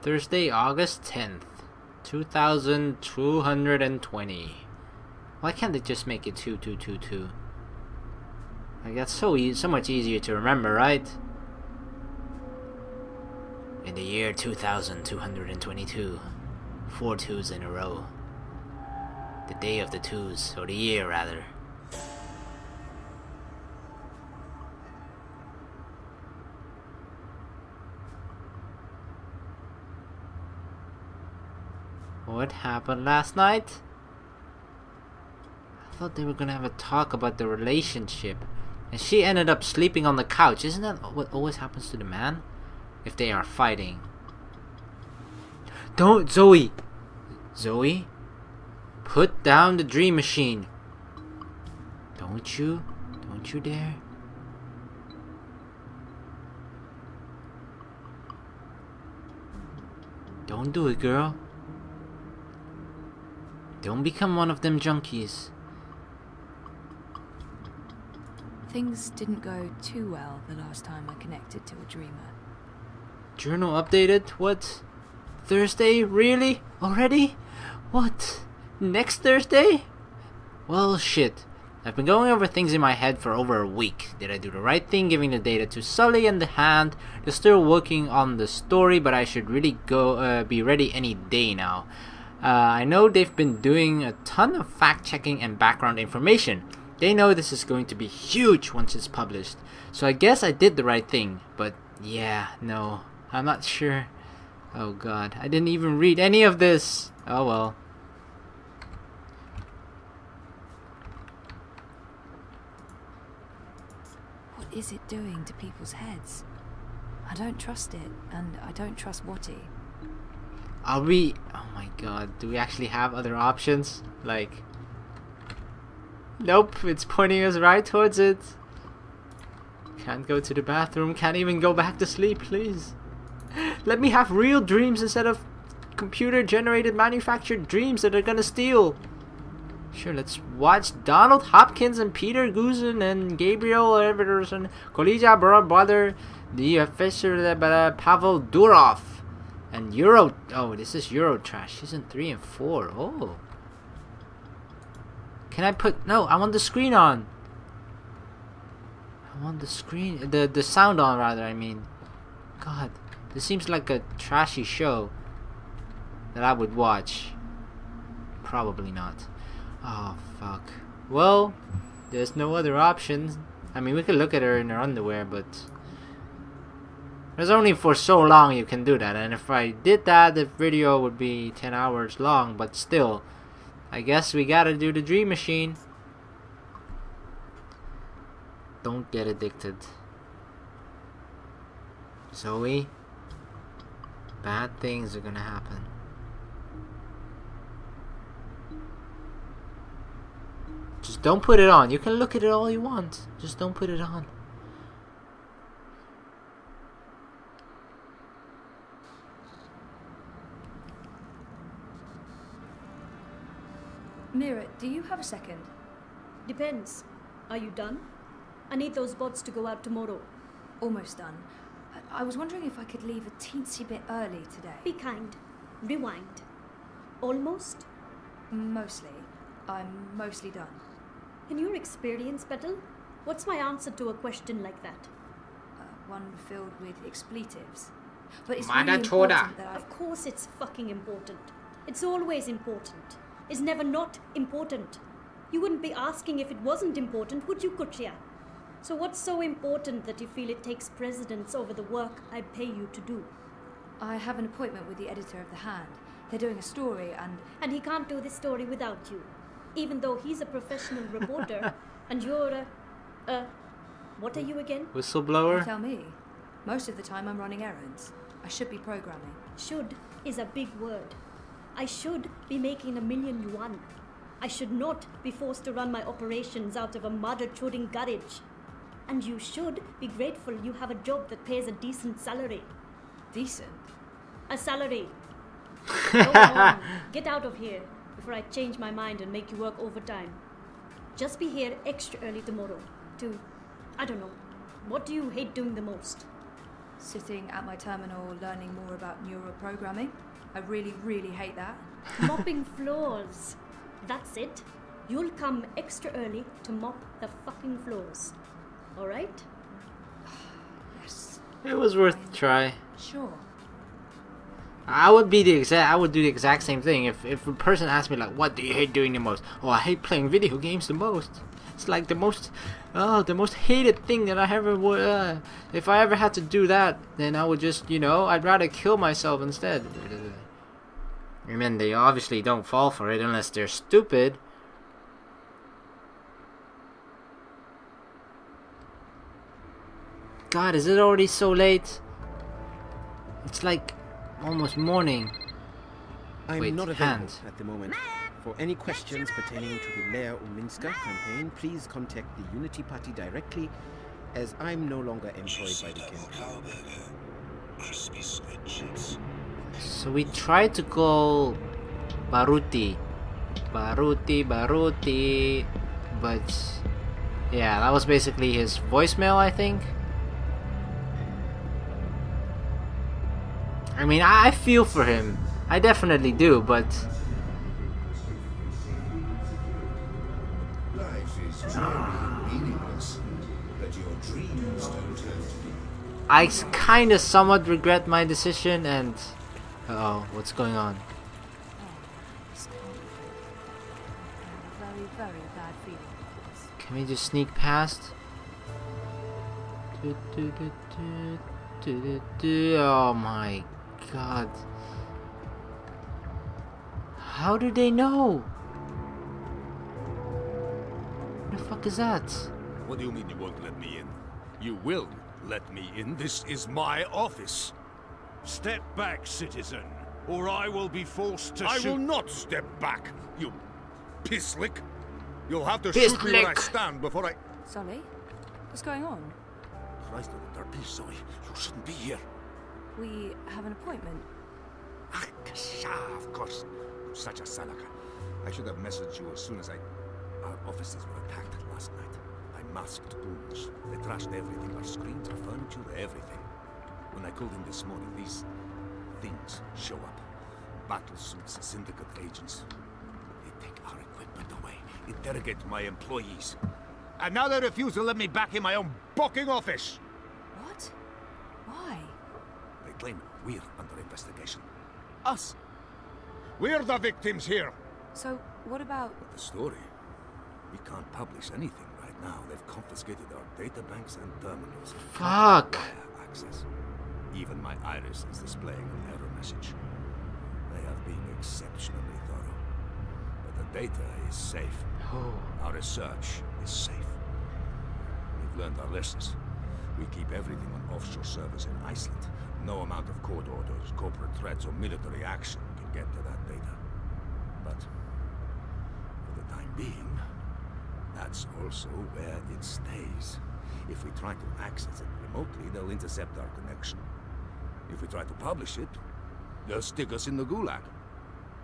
Thursday, August 10th, 2220. Why can't they just make it 2222? Like, that's so much easier to remember, right? In the year 2222, 4 twos in a row. The day of the twos, or the year rather. What happened last night? I thought they were gonna have a talk about the relationship, and she ended up sleeping on the couch. Isn't that what always happens to the man? If they are fighting. Don't, Zoe! Zoe? Put down the dream machine. Don't you dare. Don't do it, girl. Don't become one of them junkies. Things didn't go too well the last time I connected to a dreamer. Journal updated? What? Thursday? Really? Already? What? Next Thursday? Well, shit. I've been going over things in my head for over a week. Did I do the right thing giving the data to Sully and the Hand? They're still working on the story, but I should really go be ready any day now. I know they've been doing a ton of fact-checking and background information. They know this is going to be huge once it's published. So I guess I did the right thing. But yeah, no, I'm not sure. Oh god, I didn't even read any of this. Oh well. What is it doing to people's heads? I don't trust it, and I don't trust Watty. Are we... Oh my god, do we actually have other options? Like... Nope, it's pointing us right towards it. Can't go to the bathroom, can't even go back to sleep, please. Let me have real dreams instead of computer-generated manufactured dreams that they're gonna steal. Sure, let's watch Donald Hopkins and Peter Guzin and Gabriel Everton, Kolija brother, the officer Pavel Durov. And Euro... Oh, this is Eurotrash. Season 3 and 4. Oh. Can I put... No, I want the screen on. I want the screen... The sound on, rather, I mean. God. This seems like a trashy show that I would watch. Probably not. Oh, fuck. Well, there's no other options. I mean, we could look at her in her underwear, but... There's only for so long you can do that, and if I did that, the video would be 10 hours long, but still, I guess we gotta do the dream machine. Don't get addicted. Zoe, bad things are gonna happen. Just don't put it on. You can look at it all you want. Just don't put it on. Mira, do you have a second? Depends. Are you done? I need those bots to go out tomorrow. Almost done. I was wondering if I could leave a teensy bit early today. Be kind. Rewind. Almost? Mostly. I'm mostly done. In your experience, Petal, what's my answer to a question like that? One filled with expletives. But it's really important that I... Of course it's fucking important. It's always important. It's never not important. You wouldn't be asking if it wasn't important, would you, Kuchia? So what's so important that you feel it takes precedence over the work I pay you to do? I have an appointment with the editor of The Hand. They're doing a story and... And he can't do this story without you. Even though he's a professional reporter and you're what are you again? Whistleblower? You tell me. Most of the time I'm running errands. I should be programming. Should is a big word. I should be making $1 million yuan. I should not be forced to run my operations out of a mother-chuding garage. And you should be grateful you have a job that pays a decent salary. Decent? A salary. Go on, get out of here before I change my mind and make you work overtime. Just be here extra early tomorrow to, I don't know, what do you hate doing the most? Sitting at my terminal learning more about neural programming. I really, really hate that. Mopping floors. That's it. You'll come extra early to mop the fucking floors. Alright? Yes. It was worth a try. Sure. I would do the exact same thing if a person asked me like, what do you hate doing the most? Oh, I hate playing video games the most. It's like the most hated thing that I ever would. If I ever had to do that, then I would just, I'd rather kill myself instead. And then they obviously don't fall for it unless they're stupid. God, is it already so late? It's like almost morning. I'm not available at the moment. For any questions pertaining to the Leia Uminska campaign, please contact the Unity Party directly, as I'm no longer employed by the campaign. So we tried to call Baruti, but yeah, that was basically his voicemail, I think. I mean, I feel for him. I definitely do, but I kind of somewhat regret my decision, and uh-oh, what's going on? This can't be good. I have a very, very bad feeling about this. Can we just sneak past? Oh my god. How do they know? What the fuck is that? What do you mean you won't let me in? You will let me in. This is my office. Step back, citizen, or I will be forced to shoot. I will not step back, you pisslick. You'll have to shoot me when I stand before I... Sully? What's going on? Christ, Zoe, you shouldn't be here. We have an appointment. Ah, of course. Such a salaka. I should have messaged you as soon as Our offices were attacked last night by masked goons. They trashed everything, our screens, our furniture, everything. When I called in this morning, these things show up. Battle suits, syndicate agents. They take our equipment away, interrogate my employees. And now they refuse to let me back in my own fucking office! What? Why? They claim we're under investigation. Us! We're the victims here! So, what about... But the story? We can't publish anything right now. They've confiscated our data banks and terminals. Fuck! Access. Even my iris is displaying an error message. They have been exceptionally thorough. But the data is safe. Oh. Our research is safe. We've learned our lessons. We keep everything on offshore servers in Iceland. No amount of court orders, corporate threats, or military action can get to that data. But for the time being, that's also where it stays. If we try to access it remotely, they'll intercept our connection. If we try to publish it, they'll stick us in the gulag.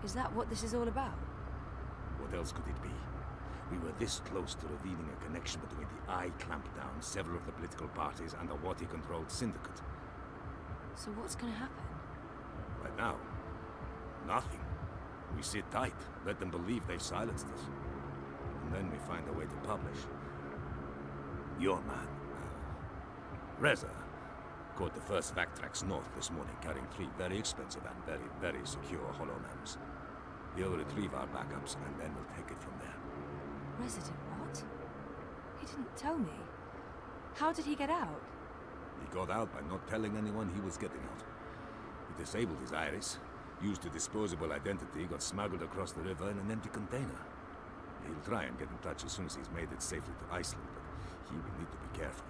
Is that what this is all about? What else could it be? We were this close to revealing a connection between the eye clampdown, several of the political parties, and the Wati-controlled syndicate. So what's gonna happen? Right now, nothing. We sit tight, let them believe they've silenced us. And then we find a way to publish. Your man, Reza, caught the first Vactrax north this morning, carrying 3 very expensive and very, very secure holonams. He'll retrieve our backups, and then we'll take it from there. Resident what? He didn't tell me. How did he get out? He got out by not telling anyone he was getting out. He disabled his iris, used a disposable identity, got smuggled across the river in an empty container. He'll try and get in touch as soon as he's made it safely to Iceland, but he will need to be careful.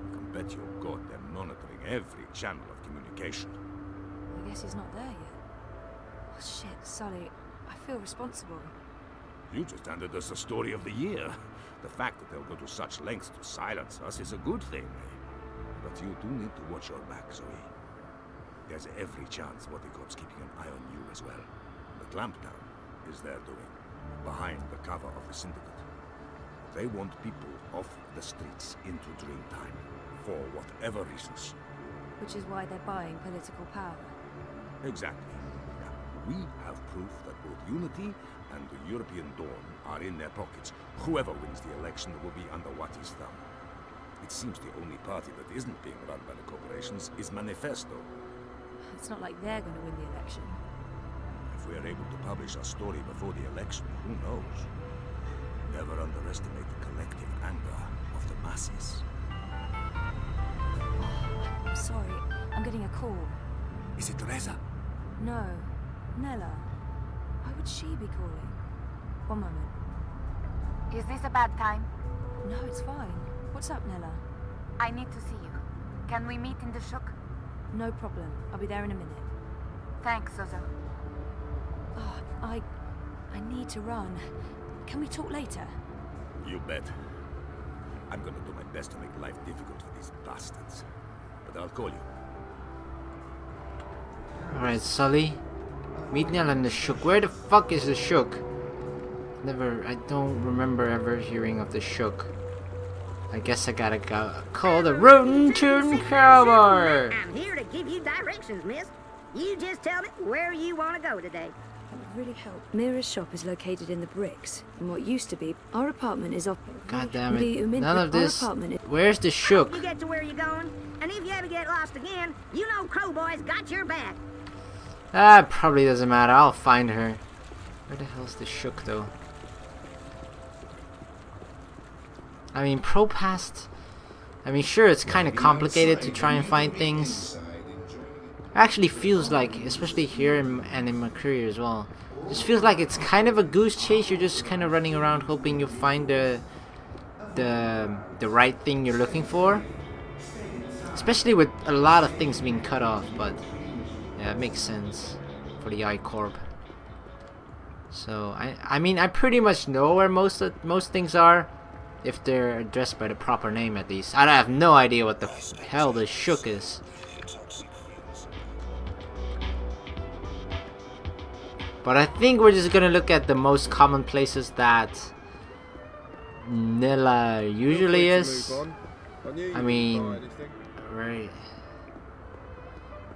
You can bet your god they're monitoring every channel of communication. I guess he's not there yet. Oh shit, Sully. I feel responsible. You just handed us the story of the year. The fact that they'll go to such lengths to silence us is a good thing. But you do need to watch your back, Zoe. There's every chance Wati-Corp's keeping an eye on you as well. The clampdown is their doing, behind the cover of the syndicate. They want people off the streets into Dreamtime, for whatever reasons. which is why they're buying political power. Exactly. Now, we have proof that both Unity and the European Dawn are in their pockets. Whoever wins the election will be under Wati's thumb. It seems the only party that isn't being run by the corporations is Manifesto. It's not like they're going to win the election. If we are able to publish our story before the election, who knows? Never underestimate the collective anger of the masses. I'm sorry, I'm getting a call. Is it Teresa? No, Nella. Why would she be calling? One moment. Is this a bad time? No, it's fine. What's up, Nella? I need to see you. Can we meet in the shuk? No problem. I'll be there in a minute. Thanks, Zozo. Oh, I need to run. Can we talk later? You bet. I'm gonna do my best to make life difficult for these bastards. But I'll call you. Alright, Sully. Meet Nella in the shuk. Where the fuck is the shuk? I don't remember ever hearing of the shuk. I guess I gotta call the Rootin' Tootin' Cowboy! I'm here to give you directions, miss. You just tell me where you want to go today. That would really help. Mira's shop is located in the bricks. In what used to be, our apartment is off. God damn it. None of this. Where's the Hope shuk? you get to where you're going, and if you ever get lost again, you know Crowboy's got your back. Ah, probably doesn't matter. I'll find her. Where the hell's the shuk though? I mean, ProPast. I mean, sure, it's kind of complicated to try and find things. It actually feels like, especially here and in my career as well, it just feels like it's kind of a goose chase. You're just kind of running around hoping you find the right thing you're looking for. Especially with a lot of things being cut off, but yeah, it makes sense for the I-Corp. So I mean, I pretty much know where most things are. If they're addressed by the proper name, at least. I have no idea what the hell this shuk is. But I think we're just gonna look at the most common places that Nella usually is. I mean, right.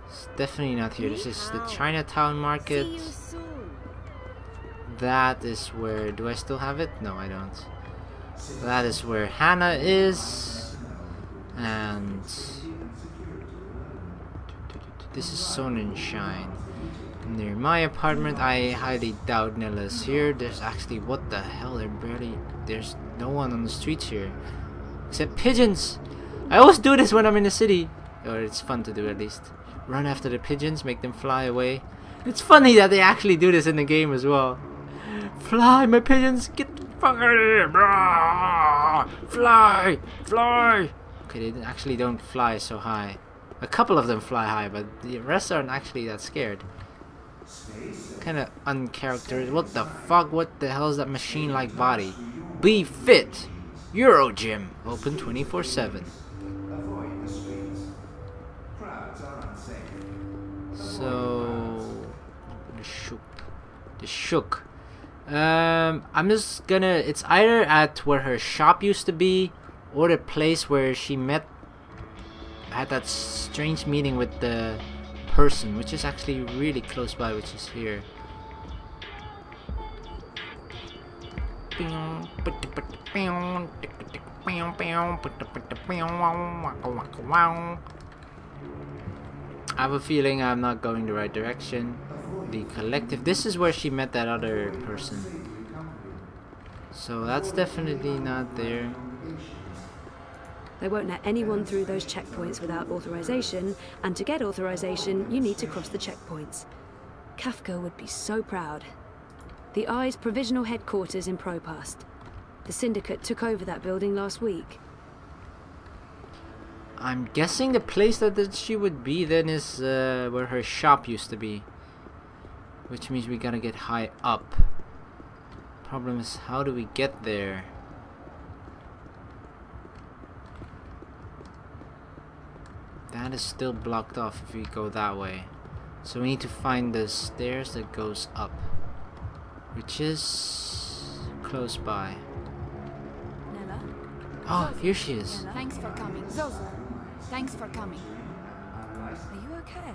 It's definitely not here. This is the Chinatown market. That is where... Do I still have it? No, I don't. That is where Hannah is, and this is Sonnenschein. Near my apartment, I highly doubt Nella's here. There's actually, what the hell? There's no one on the streets here, except pigeons. I always do this when I'm in the city, or it's fun to do at least. Run after the pigeons, make them fly away. It's funny that they actually do this in the game as well. Fly, my pigeons, get the fuck out of here! Fly! Fly! Okay, they actually don't fly so high. A couple of them fly high, but the rest aren't actually that scared. Kinda uncharacteristic. What the fuck? What the hell is that machine-like body? Be fit! Euro Gym! Open 24/7. So... The shuk. I'm just gonna... It's either at where her shop used to be, or the place where she had that strange meeting with the person, which is actually really close by, which is here. I have a feeling I'm not going the right direction. The collective. This is where she met that other person. So that's definitely not there. They won't let anyone through those checkpoints without authorization, and to get authorization, you need to cross the checkpoints. Kafka would be so proud. The Eye's provisional headquarters in ProPast. The Syndicate took over that building last week. I'm guessing the place that she would be then is where her shop used to be. Which means we gotta get high up. Problem is, how do we get there? That is still blocked off if we go that way. So we need to find the stairs that goes up, which is close by. Nella? Oh, here she is. Thanks for coming. Zozo, thanks for coming. Are you okay?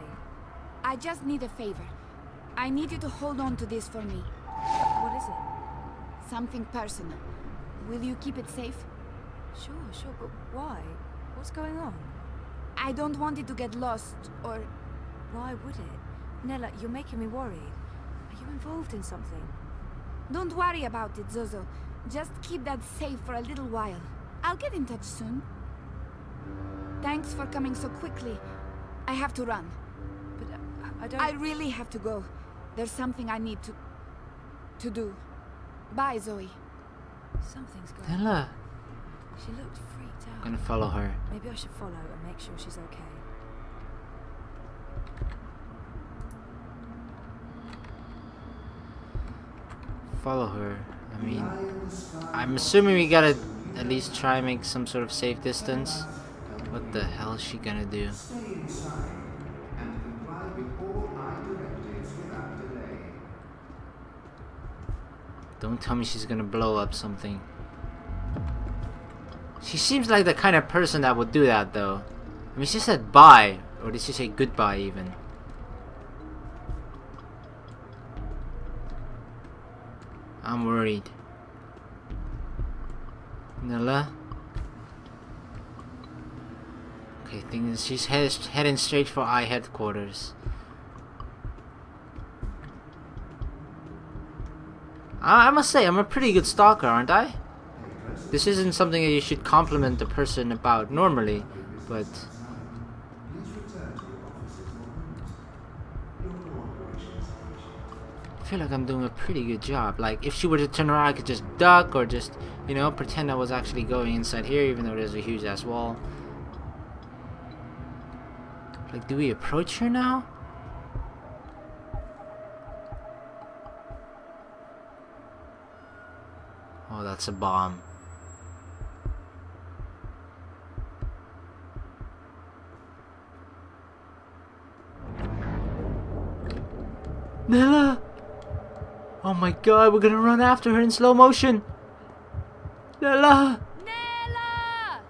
I just need a favor. I need you to hold on to this for me. What is it? Something personal. Will you keep it safe? Sure, but why? What's going on? I don't want it to get lost, or... Why would it? Nella, you're making me worried. Are you involved in something? Don't worry about it, Zozo. Just keep that safe for a little while. I'll get in touch soon. Thanks for coming so quickly. I have to run. But I don't... I really have to go. There's something I need to do. Bye, Zoe. Something's going on. Nella. She looked freaked out. I'm gonna follow her. Maybe I should follow and make sure she's okay. Follow her. I mean, I'm assuming we gotta at least try and make some sort of safe distance. What the hell is she gonna do? Don't tell me she's gonna blow up something. She seems like the kind of person that would do that, though. I mean, she said bye, or did she say goodbye even? I'm worried. Nella? Okay, thing is, she's heading straight for I headquarters. I must say, I'm a pretty good stalker, aren't I? This isn't something that you should compliment the person about normally, but... I feel like I'm doing a pretty good job. Like, if she were to turn around, I could just duck or just, you know, pretend I was actually going inside here, even though there's a huge ass wall. Like, do we approach her now? Oh, that's a bomb. Nella! Oh my god, we're gonna run after her in slow motion! Nella! Nella!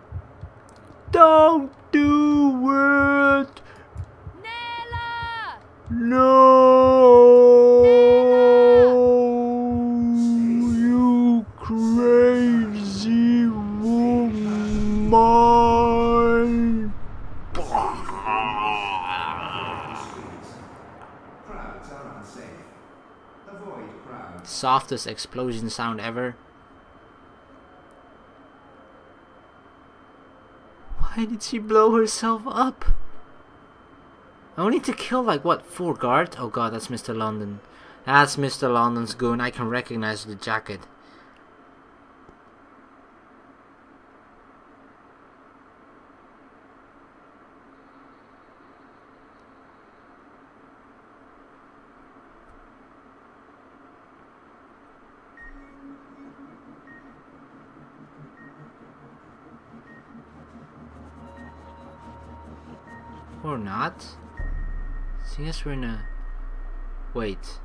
Don't do it! Nella! No! You crazy woman! Softest explosion sound ever. Why did she blow herself up? I only need to kill like what, 4 guards? Oh god, that's Mr. London. That's Mr. London's goon. I can recognize the jacket. Or not. So I guess we're in a... Wait.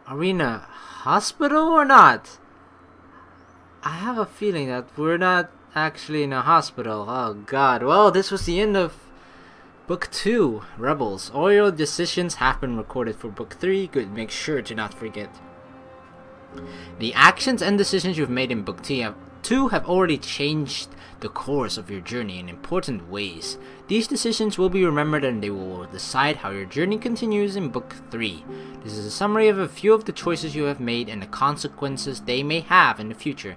Are we in a hospital or not? I have a feeling that we're not actually in a hospital. Oh god. Well, this was the end of Book 2, Rebels. All your decisions have been recorded for Book 3. Good, make sure to not forget. The actions and decisions you've made in Book 2 have already changed the course of your journey in important ways. These decisions will be remembered and they will decide how your journey continues in Book 3. This is a summary of a few of the choices you have made and the consequences they may have in the future.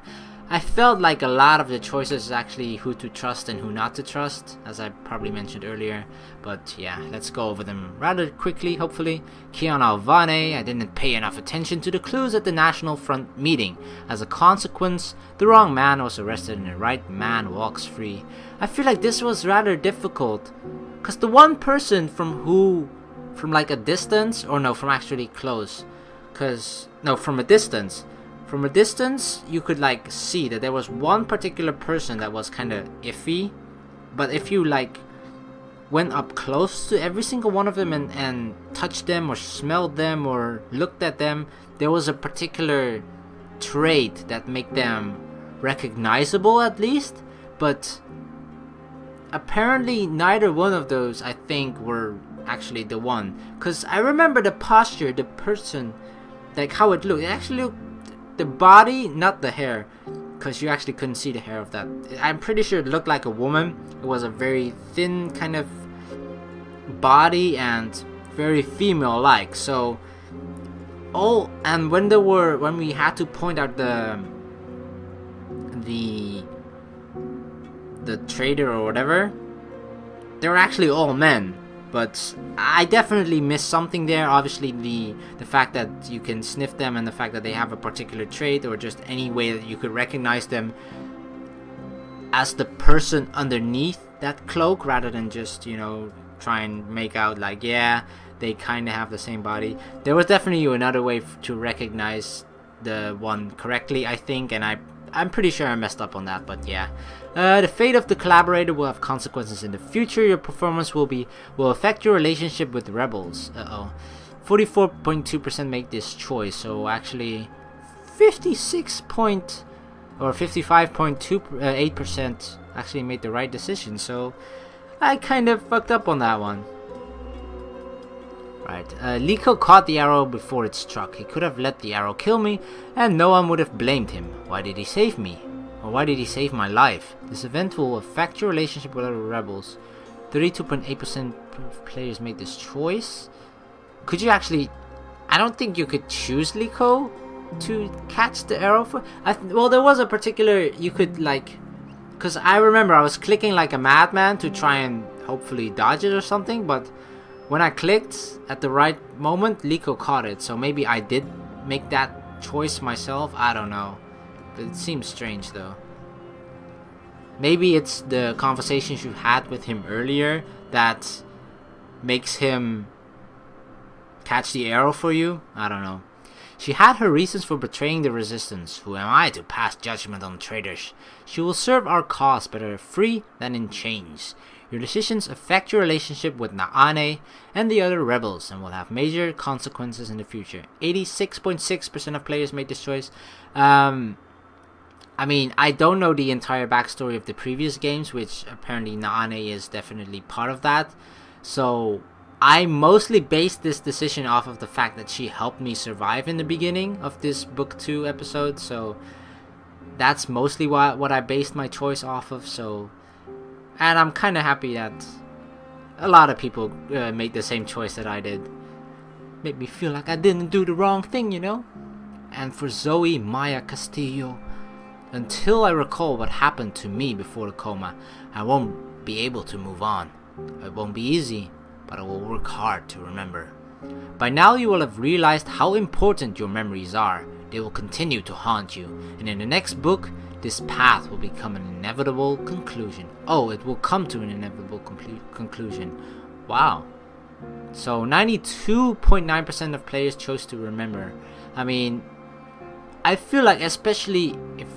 I felt like a lot of the choices is actually who to trust and who not to trust, as I probably mentioned earlier. But yeah, let's go over them rather quickly, hopefully. Kion Alvane, I didn't pay enough attention to the clues at the National Front meeting. As a consequence, the wrong man was arrested and the right man walks free. I feel like this was rather difficult, because the one person from like a distance, or no, from actually close, from a distance. From a distance, you could like see that there was one particular person that was kind of iffy, but if you like went up close to every single one of them and touched them or smelled them or looked at them, there was a particular trait that make them recognizable at least. But apparently neither one of those, I think, were actually the one. Because I remember the posture, the person, like how it looked. It actually looked, the body, not the hair, because you actually couldn't see the hair of that. I'm pretty sure it looked like a woman. It was a very thin kind of body and very female-like. So, and when we had to point out the trader or whatever, they were actually all men. But I definitely missed something there. Obviously, the fact that you can sniff them and the fact that they have a particular trait or just any way that you could recognize them as the person underneath that cloak rather than just, you know, try and make out like, yeah, they kind of have the same body. There was definitely another way to recognize the one correctly, I think, and I'm pretty sure I messed up on that, but yeah. The fate of the collaborator will have consequences in the future. Your performance will affect your relationship with rebels. 44.2% make this choice, so actually 55.8% actually made the right decision. So I kind of fucked up on that one. Right, Liko caught the arrow before it struck. He could have let the arrow kill me, and no one would have blamed him. Why did he save me? Or why did he save my life? This event will affect your relationship with other rebels. 32.8% of players made this choice. Could you actually... I don't think you could choose Liko to catch the arrow for... well, there was a particular... You could, like... Because I remember I was clicking like a madman to try and hopefully dodge it or something, but... When I clicked at the right moment, Liko caught it. So maybe I did make that choice myself. I don't know. But it seems strange though. Maybe it's the conversations you had with him earlier that makes him catch the arrow for you. I don't know. She had her reasons for betraying the resistance. Who am I to pass judgment on traitors? She will serve our cause better free than in chains. Your decisions affect your relationship with Naane and the other rebels and will have major consequences in the future. 86.6% of players made this choice. I mean, I don't know the entire backstory of the previous games, which apparently Naane is definitely part of that. So I mostly based this decision off of the fact that she helped me survive in the beginning of this book 2 episode. So that's mostly what I based my choice off of. So... And I'm kind of happy that a lot of people made the same choice that I did. Made me feel like I didn't do the wrong thing, you know? And for Zoe Maya Castillo, until I recall what happened to me before the coma, I won't be able to move on. It won't be easy, but I will work hard to remember. By now you will have realized how important your memories are. They will continue to haunt you, and in the next book, this path will become an inevitable conclusion. Oh, it will come to an inevitable conclusion. Wow. So 92.9% of players chose to remember. I mean, I feel like especially if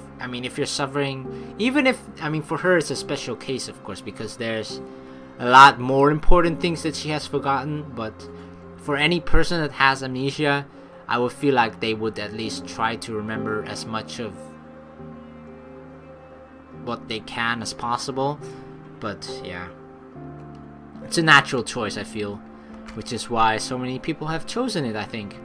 you're suffering, even if, for her it's a special case of course, because there's a lot more important things that she has forgotten, but for any person that has amnesia, I would feel like they would at least try to remember as much of what they can as possible. But yeah, it's a natural choice, I feel, which is why so many people have chosen it. I think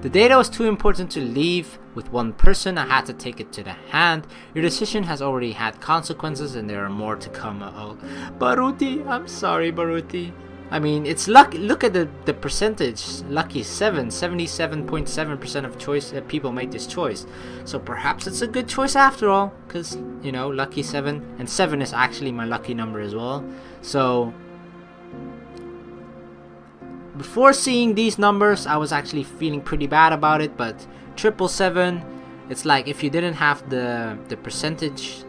the data was too important to leave with one person. I had to take it to the hand. Your decision has already had consequences and there are more to come. Oh, Baruti, I'm sorry, Baruti. I mean, it's lucky. Look at the percentage. Lucky 77.7% of people made this choice. So perhaps it's a good choice after all, because you know, lucky 7, and 7 is actually my lucky number as well. So before seeing these numbers, I was actually feeling pretty bad about it. But 777, it's like if you didn't have the percentage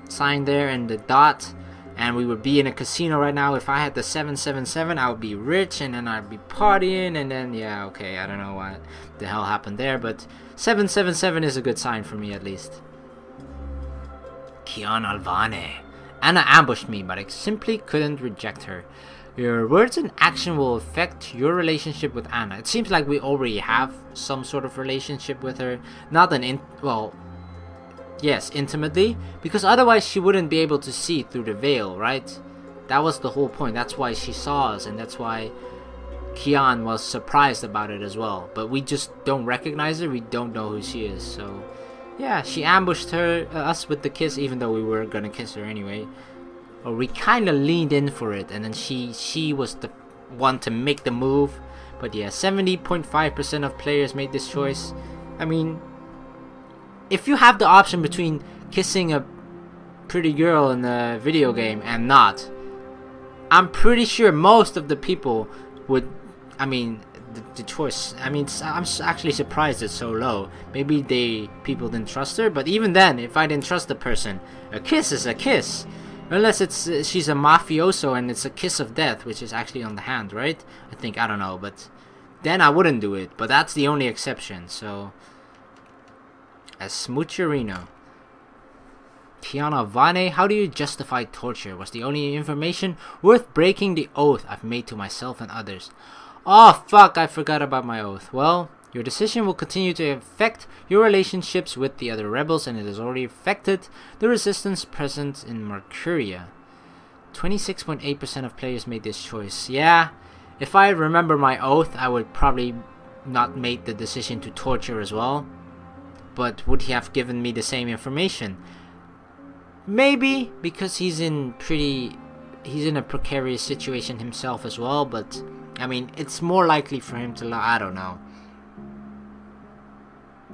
sign there and the dot, and we would be in a casino right now. If I had the 777, I would be rich, and then I'd be partying, and then, yeah, okay, I don't know what the hell happened there, but 777 is a good sign for me, at least. Kian Alvane. Anna ambushed me, but I simply couldn't reject her. Your words and action will affect your relationship with Anna. It seems like we already have some sort of relationship with her. Not yes, intimately, because otherwise she wouldn't be able to see through the veil, right? That was the whole point. That's why she saw us, and that's why Kian was surprised about it as well. But we just don't recognize her. We don't know who she is. So yeah, she ambushed us with the kiss, even though we were gonna kiss her anyway. Or we kind of leaned in for it, and then she was the one to make the move. But yeah, 70.5% of players made this choice. I mean, if you have the option between kissing a pretty girl in a video game and not, I'm pretty sure most of the people would, I mean, the choice, I mean, I'm actually surprised it's so low. Maybe people didn't trust her, but even then, if I didn't trust the person, a kiss is a kiss. Unless she's a mafioso and it's a kiss of death, which is actually on the hand, right? I think, I don't know, but then I wouldn't do it. But that's the only exception, so... A smoocherino. Tiana Vane, how do you justify torture? Was the only information worth breaking the oath I've made to myself and others. Oh, fuck, I forgot about my oath. Well, your decision will continue to affect your relationships with the other rebels, and it has already affected the resistance present in Mercuria. 26.8% of players made this choice. Yeah, if I remember my oath, I would probably not make the decision to torture as well. But would he have given me the same information? Maybe, because he's in a precarious situation himself as well, but I mean, it's more likely for him to I don't know.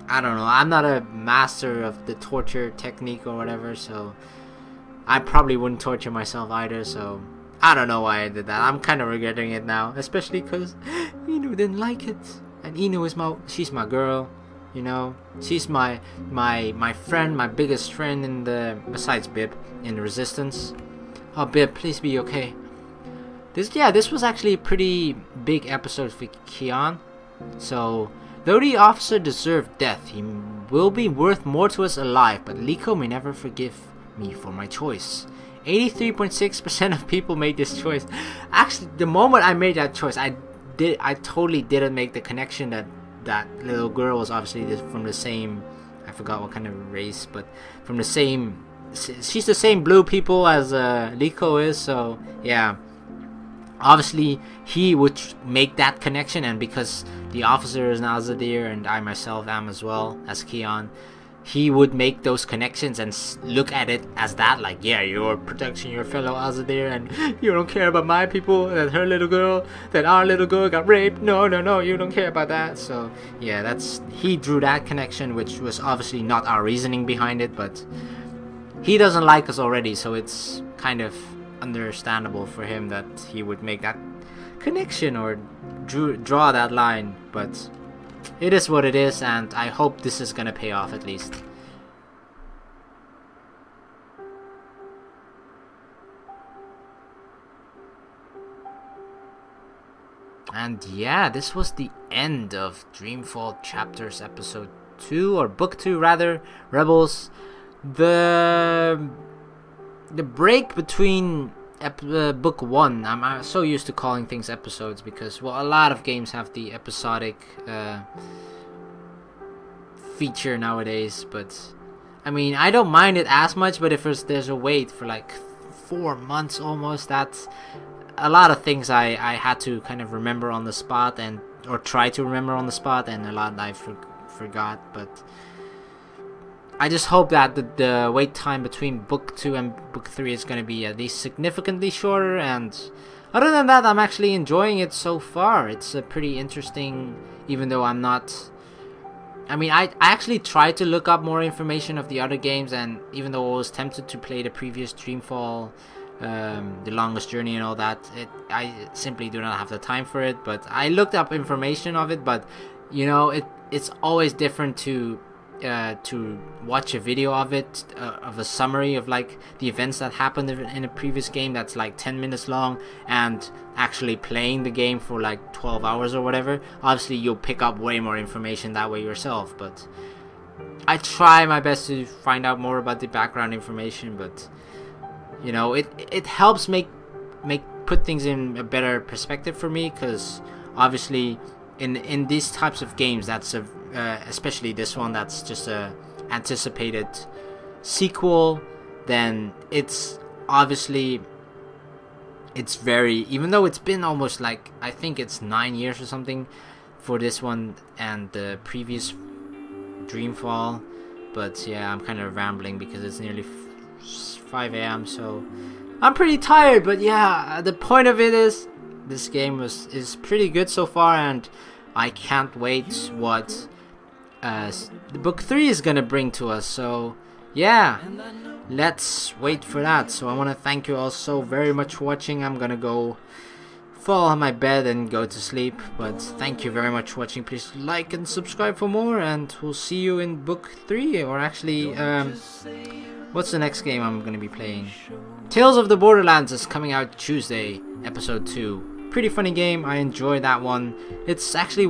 I'm not a master of the torture technique or whatever, so I probably wouldn't torture myself either, so I don't know why I did that. I'm kind of regretting it now, especially because Inu didn't like it. And Inu is she's my girl, you know. She's my friend, my biggest friend besides Bib, in the Resistance. Oh, Bib, please be okay. This was actually a pretty big episode for Kian. So, though the officer deserved death, he will be worth more to us alive, but Liko may never forgive me for my choice. 83.6% of people made this choice. Actually, the moment I made that choice, I totally didn't make the connection that little girl was obviously from the same, I forgot what kind of race, but from the same, she's the same blue people as Liko is, so yeah. Obviously, he would make that connection, and because the officer is an Azadir and I myself am as well as Kian, he would make those connections and look at it as that, like, yeah, you're protecting your fellow Azadir and you don't care about my people, that our little girl got raped. No, you don't care about that. So, yeah, he drew that connection, which was obviously not our reasoning behind it, but he doesn't like us already, so it's kind of understandable for him that he would make that connection or draw that line, but it is what it is, and I hope this is gonna pay off at least. And yeah, this was the end of Dreamfall Chapters episode 2, or book 2 rather, Rebels. The break between book 1, I'm so used to calling things episodes because, well, a lot of games have the episodic feature nowadays, but I mean, I don't mind it as much, but if there's a wait for like 4 months almost, that's a lot of things I had to kind of remember on the spot, or try to remember on the spot, and a lot I forgot, but I just hope that the wait time between book 2 and book 3 is going to be at least significantly shorter, and other than that, I'm actually enjoying it so far. It's a pretty interesting, even though I'm not, I mean, I actually tried to look up more information of the other games, and even though I was tempted to play the previous Dreamfall, the Longest Journey and all that, I simply do not have the time for it, but I looked up information of it, but you know, it's always different to watch a video of it, of a summary of like the events that happened in a previous game that's like 10 minutes long, and actually playing the game for like 12 hours or whatever. Obviously you'll pick up way more information that way yourself, but I try my best to find out more about the background information, but you know, it helps make put things in a better perspective for me, because obviously in these types of games, that's a especially this one, that's just a anticipated sequel, then it's obviously, it's very, even though it's been almost like, I think it's 9 years or something for this one and the previous Dreamfall, but yeah, I'm kind of rambling because it's nearly 5 a.m. so I'm pretty tired. But yeah, the point of it is, this game is pretty good so far, and I can't wait what the book 3 is gonna bring to us. So yeah, let's wait for that. So I want to thank you all so very much for watching. I'm gonna go fall on my bed and go to sleep, but thank you very much for watching. Please like and subscribe for more, and we'll see you in book 3, or actually what's the next game I'm gonna be playing? Tales of the Borderlands is coming out Tuesday, episode 2. Pretty funny game, I enjoyed that one. It's actually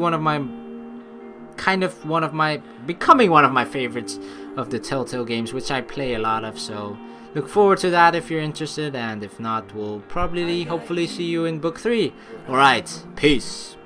becoming one of my favorites of the Telltale games, which I play a lot of, so look forward to that if you're interested, and if not, we'll probably hopefully see you in book 3. Alright, peace.